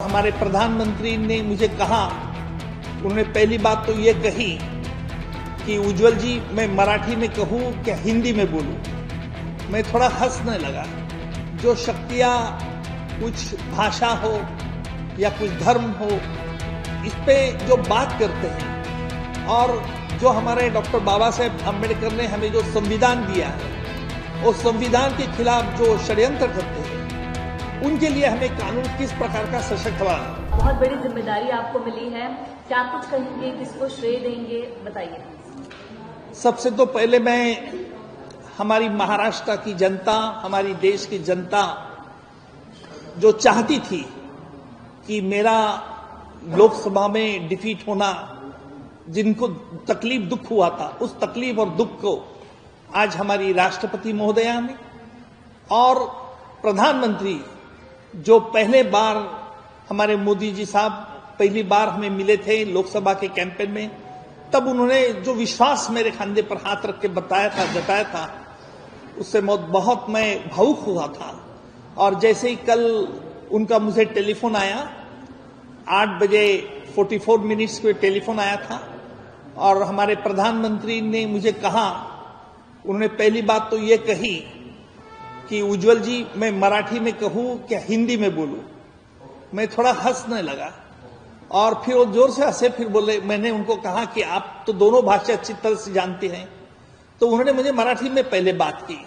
हमारे प्रधानमंत्री ने मुझे कहा, उन्होंने पहली बात तो ये कही कि उज्जवल जी मैं मराठी में कहूँ क्या हिंदी में बोलूँ। मैं थोड़ा हंसने लगा। जो शक्तियाँ कुछ भाषा हो या कुछ धर्म हो, इस पे जो बात करते हैं और जो हमारे डॉक्टर बाबा साहेब अम्बेडकर ने हमें जो संविधान दिया है, उस संविधान के खिलाफ जो षड्यंत्र करते हैं, उनके लिए हमें कानून किस प्रकार का सशक्त बनाना। बहुत बड़ी जिम्मेदारी आपको मिली है, क्या कुछ कहेंगे, किसको श्रेय देंगे, बताइए। सबसे तो पहले मैं हमारी महाराष्ट्र की जनता, हमारी देश की जनता जो चाहती थी कि मेरा लोकसभा में डिफीट होना, जिनको तकलीफ दुख हुआ था, उस तकलीफ और दुख को आज हमारी राष्ट्रपति महोदया ने और प्रधानमंत्री जो पहले बार हमारे मोदी जी साहब पहली बार हमें मिले थे लोकसभा के कैंपेन में, तब उन्होंने जो विश्वास मेरे कंधे पर हाथ रख के जताया था, उससे बहुत मैं भावुक हुआ था। और जैसे ही कल उनका मुझे टेलीफोन आया, 8:44 को टेलीफोन आया था और हमारे प्रधानमंत्री ने मुझे कहा, उन्होंने पहली बात तो ये कही कि उज्जवल जी मैं मराठी में कहूँ क्या हिंदी में बोलूँ। मैं थोड़ा हंसने लगा और फिर वो जोर से हंसे, फिर बोले, मैंने उनको कहा कि आप तो दोनों भाषा अच्छी तरह से जानते हैं। तो उन्होंने मुझे मराठी में पहले बात की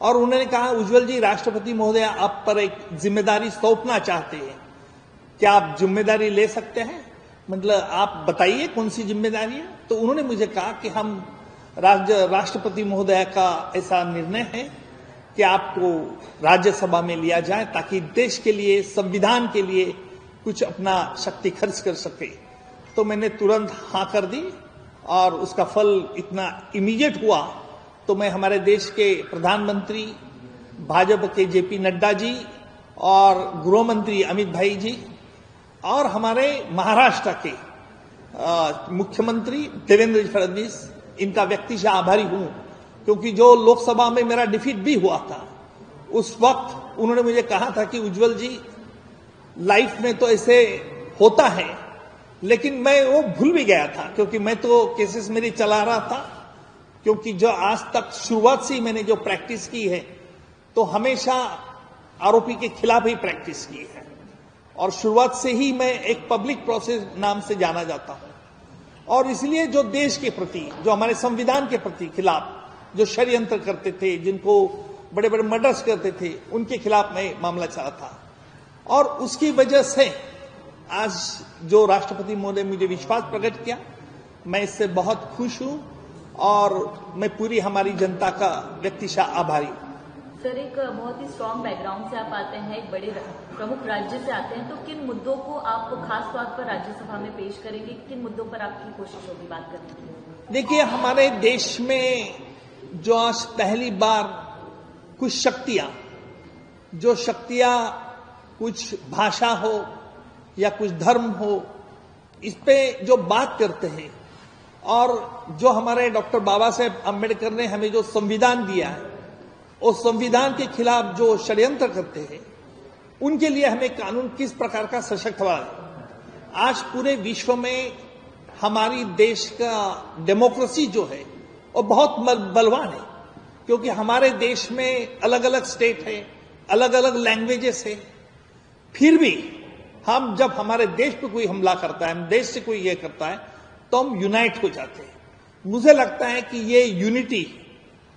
और उन्होंने कहा, उज्जवल जी राष्ट्रपति महोदय आप पर एक जिम्मेदारी सौंपना चाहते हैं, क्या आप जिम्मेदारी ले सकते हैं? मतलब आप बताइए कौन सी जिम्मेदारी है। तो उन्होंने मुझे कहा कि हम राष्ट्रपति महोदय का ऐसा निर्णय है कि आपको राज्यसभा में लिया जाए ताकि देश के लिए, संविधान के लिए कुछ अपना शक्ति खर्च कर सके। तो मैंने तुरंत हाँ कर दी और उसका फल इतना इमीडिएट हुआ। तो मैं हमारे देश के प्रधानमंत्री, भाजपा के जेपी नड्डा जी और गृह मंत्री अमित भाई जी और हमारे महाराष्ट्र के मुख्यमंत्री देवेंद्र फडणवीस, इनका व्यक्तिशः आभारी हूं, क्योंकि जो लोकसभा में मेरा डिफीट भी हुआ था, उस वक्त उन्होंने मुझे कहा था कि उज्जवल जी लाइफ में तो ऐसे होता है, लेकिन मैं वो भूल भी गया था क्योंकि मैं तो केसेस मेरी चला रहा था। क्योंकि जो आज तक शुरुआत से ही मैंने जो प्रैक्टिस की है, तो हमेशा आरोपी के खिलाफ ही प्रैक्टिस की है और शुरुआत से ही मैं एक पब्लिक प्रोसेस नाम से जाना जाता हूं। और इसलिए जो देश के प्रति, जो हमारे संविधान के प्रति खिलाफ जो षड्यंत्र करते थे, जिनको बड़े बड़े मर्डर्स करते थे, उनके खिलाफ मैं मामला चला था। और उसकी वजह से आज जो राष्ट्रपति महोदय मुझे विश्वास प्रकट किया, मैं इससे बहुत खुश हूं और मैं पूरी हमारी जनता का व्यक्तिशः आभारी हूं। सर, एक बहुत ही स्ट्रॉन्ग बैकग्राउंड से आप आते हैं, एक बड़े प्रमुख राज्य से आते हैं, तो किन मुद्दों को आप खास तौर पर राज्यसभा में पेश करेंगे? किन मुद्दों पर आपकी कोशिश होगी बात करने की? देखिए, हमारे देश में जो आज पहली बार कुछ शक्तियां कुछ भाषा हो या कुछ धर्म हो, इस पे जो बात करते हैं और जो हमारे डॉक्टर बाबा साहेब अम्बेडकर ने हमें जो संविधान दिया है, उस संविधान के खिलाफ जो षड्यंत्र करते हैं, उनके लिए हमें कानून किस प्रकार का सशक्त बनाना। आज पूरे विश्व में हमारी देश का डेमोक्रेसी जो है वो बहुत बलवान है, क्योंकि हमारे देश में अलग अलग स्टेट है, अलग अलग लैंग्वेजेस है। फिर भी हम जब हमारे देश पे कोई हमला करता है, हम देश से कोई ये करता है, तो हम यूनाइट हो जाते हैं। मुझे लगता है कि ये यूनिटी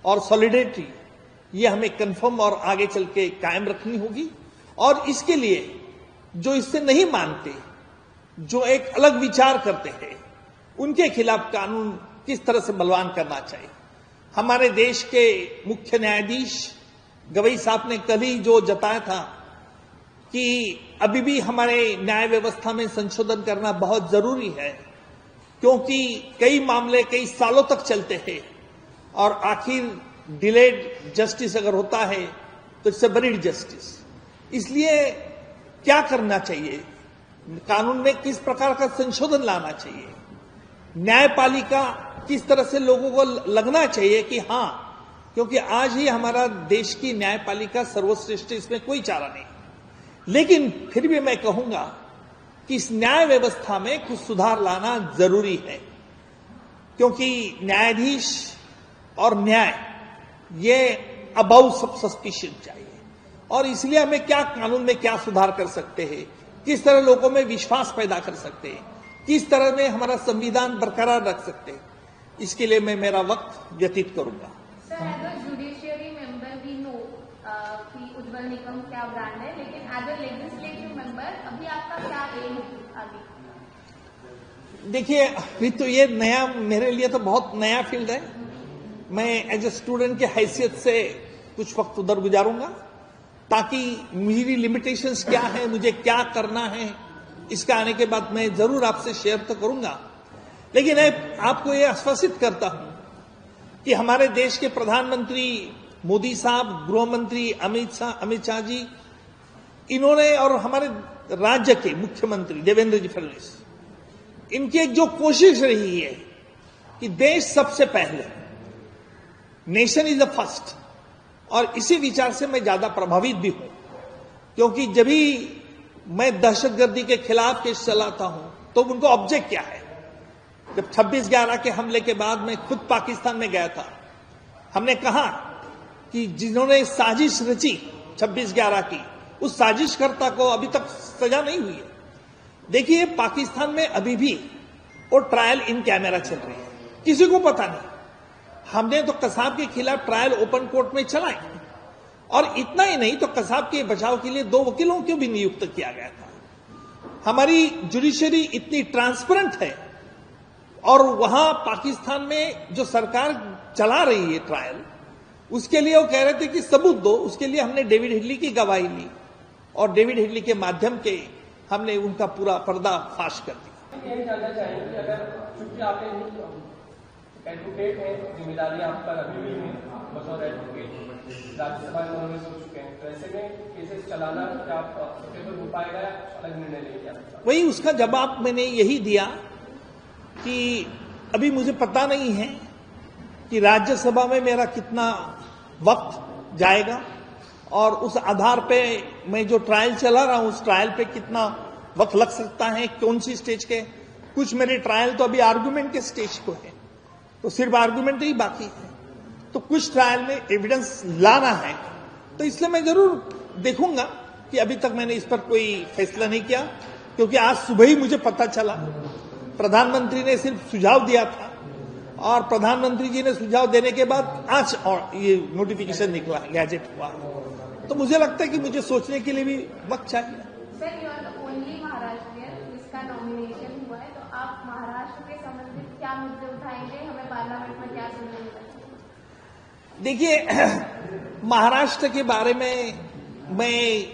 और सॉलिडेरिटी ये हमें कंफर्म और आगे चल के कायम रखनी होगी। और इसके लिए जो इससे नहीं मानते, जो एक अलग विचार करते हैं, उनके खिलाफ कानून किस तरह से बलवान करना चाहिए। हमारे देश के मुख्य न्यायाधीश गवई साहब ने कल ही जो जताया था कि अभी भी हमारे न्याय व्यवस्था में संशोधन करना बहुत जरूरी है, क्योंकि कई मामले कई सालों तक चलते हैं और आखिर डिलेड जस्टिस अगर होता है तो इट्स अ बरीड जस्टिस। इसलिए क्या करना चाहिए, कानून में किस प्रकार का संशोधन लाना चाहिए, न्यायपालिका किस तरह से लोगों को लगना चाहिए कि हां, क्योंकि आज ही हमारा देश की न्यायपालिका सर्वश्रेष्ठ, इसमें कोई चारा नहीं। लेकिन फिर भी मैं कहूंगा कि इस न्याय व्यवस्था में कुछ सुधार लाना जरूरी है, क्योंकि न्यायाधीश और न्याय ये अबाउ सब सस्पिशन चाहिए। और इसलिए हमें क्या कानून में क्या सुधार कर सकते हैं, किस तरह लोगों में विश्वास पैदा कर सकते हैं, किस तरह में हमारा संविधान बरकरार रख सकते हैं, इसके लिए मैं मेरा वक्त व्यतीत करूंगा। Sir, as a judiciary member we know कि उज्ज्वल निगम क्या ब्रांड है, लेकिन एज अ लेजिस्लेटिव मेंबर अभी आपका क्या एम है आगे? देखिए, अभी तो ये नया, मेरे लिए तो बहुत नया फील्ड है। मैं एज ए स्टूडेंट की हैसियत से कुछ वक्त उधर गुजारूंगा, ताकि मेरी लिमिटेशंस क्या है, मुझे क्या करना है, इसका आने के बाद मैं जरूर आपसे शेयर तो करूंगा। लेकिन मैं आपको ये आश्वासित करता हूं कि हमारे देश के प्रधानमंत्री मोदी साहब, गृह मंत्री अमित शाह जी, इन्होंने, और हमारे राज्य के मुख्यमंत्री देवेंद्र जी फडणवीस, इनकी एक जो कोशिश रही है कि देश सबसे पहले, नेशन इज द फर्स्ट, और इसी विचार से मैं ज्यादा प्रभावित भी हूं, क्योंकि जब भी मैं दहशतगर्दी के खिलाफ केस चलाता हूं तो उनको ऑब्जेक्ट क्या है। जब 26/11 के हमले के बाद मैं खुद पाकिस्तान में गया था, हमने कहा कि जिन्होंने साजिश रची 26/11 की, उस साजिशकर्ता को अभी तक सजा नहीं हुई है। देखिए, पाकिस्तान में अभी भी वो ट्रायल इन कैमरा चल रही है, किसी को पता नहीं। हमने तो कसाब के खिलाफ ट्रायल ओपन कोर्ट में चलाई, और इतना ही नहीं तो कसाब के बचाव के लिए 2 वकीलों को भी नियुक्त किया गया था। हमारी जुडिशरी इतनी ट्रांसपेरेंट है, और वहां पाकिस्तान में जो सरकार चला रही है ट्रायल, उसके लिए वो कह रहे थे कि सबूत दो। उसके लिए हमने डेविड हेडली की गवाही ली, और डेविड हेडली के माध्यम के हमने उनका पूरा पर्दाफाश कर दिया। ये जानना चाहेंगे कि अगर चूंकि आप एडवोकेट हैं, जिम्मेदारी आप पर अभी भी है बतौर एडवोकेट, राज्यसभा में उन्होंने सोच चुके हैं, तो ऐसे में केसेस चलाना क्या सुटेबल हो पाएगा या अलग निर्णय लेंगे आप? वही उसका जवाब मैंने यही दिया कि अभी मुझे पता नहीं है कि राज्यसभा में मेरा कितना वक्त जाएगा, और उस आधार पे मैं जो ट्रायल चला रहा हूं, उस ट्रायल पे कितना वक्त लग सकता है, कौन सी स्टेज के। कुछ मेरे ट्रायल तो अभी आर्गुमेंट के स्टेज को है, तो सिर्फ आर्गुमेंट ही बाकी है, तो कुछ ट्रायल में एविडेंस लाना है। तो इसलिए मैं जरूर देखूंगा कि अभी तक मैंने इस पर कोई फैसला नहीं किया, क्योंकि आज सुबह ही मुझे पता चला। प्रधानमंत्री ने सिर्फ सुझाव दिया था, और प्रधानमंत्री जी ने सुझाव देने के बाद आज और ये नोटिफिकेशन निकला, गैजेट हुआ। तो मुझे लगता है कि मुझे सोचने के लिए भी वक्त चाहिए। Sir, you are the only Maharashtrian जिसका नॉमिनेशन हुआ है, तो आप महाराष्ट्र के संबंधित क्या मुद्दे उठाएंगे, हमें पार्लियामेंट में क्या सुनने मिलेगा? देखिए, महाराष्ट्र के बारे में मैं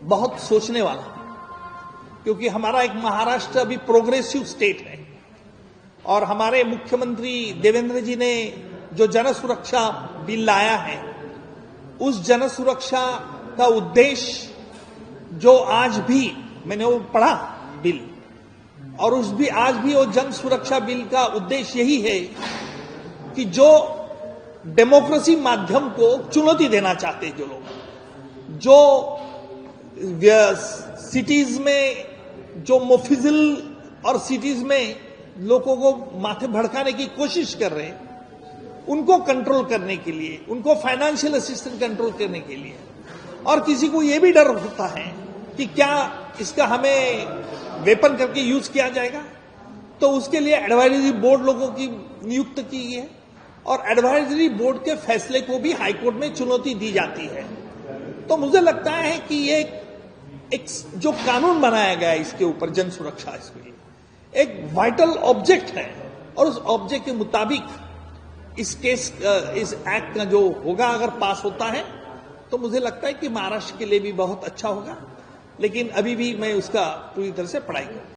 बहुत सोचने वाला हूं, क्योंकि हमारा एक महाराष्ट्र अभी प्रोग्रेसिव स्टेट है, और हमारे मुख्यमंत्री देवेंद्र जी ने जो जन सुरक्षा बिल लाया है, उस जन सुरक्षा का उद्देश्य जो आज भी मैंने वो पढ़ा बिल, और आज भी वो जन सुरक्षा बिल का उद्देश्य यही है कि जो डेमोक्रेसी माध्यम को चुनौती देना चाहते हैं, जो लोग, जो सिटीज में जो मोफिजिल और सिटीज में लोगों को माथे भड़काने की कोशिश कर रहे हैं, उनको कंट्रोल करने के लिए, उनको फाइनेंशियल असिस्टेंस कंट्रोल करने के लिए। और किसी को यह भी डर होता है कि क्या इसका हमें वेपन करके यूज किया जाएगा, तो उसके लिए एडवाइजरी बोर्ड लोगों की नियुक्त की है, और एडवाइजरी बोर्ड के फैसले को भी हाईकोर्ट में चुनौती दी जाती है। तो मुझे लगता है कि ये एक जो कानून बनाया गया है इसके ऊपर, जन सुरक्षा, इसके एक वाइटल ऑब्जेक्ट है, और उस ऑब्जेक्ट के मुताबिक इस एक्ट का जो होगा, अगर पास होता है, तो मुझे लगता है कि महाराष्ट्र के लिए भी बहुत अच्छा होगा। लेकिन अभी भी मैं उसका पूरी तरह से पढ़ाई करूं।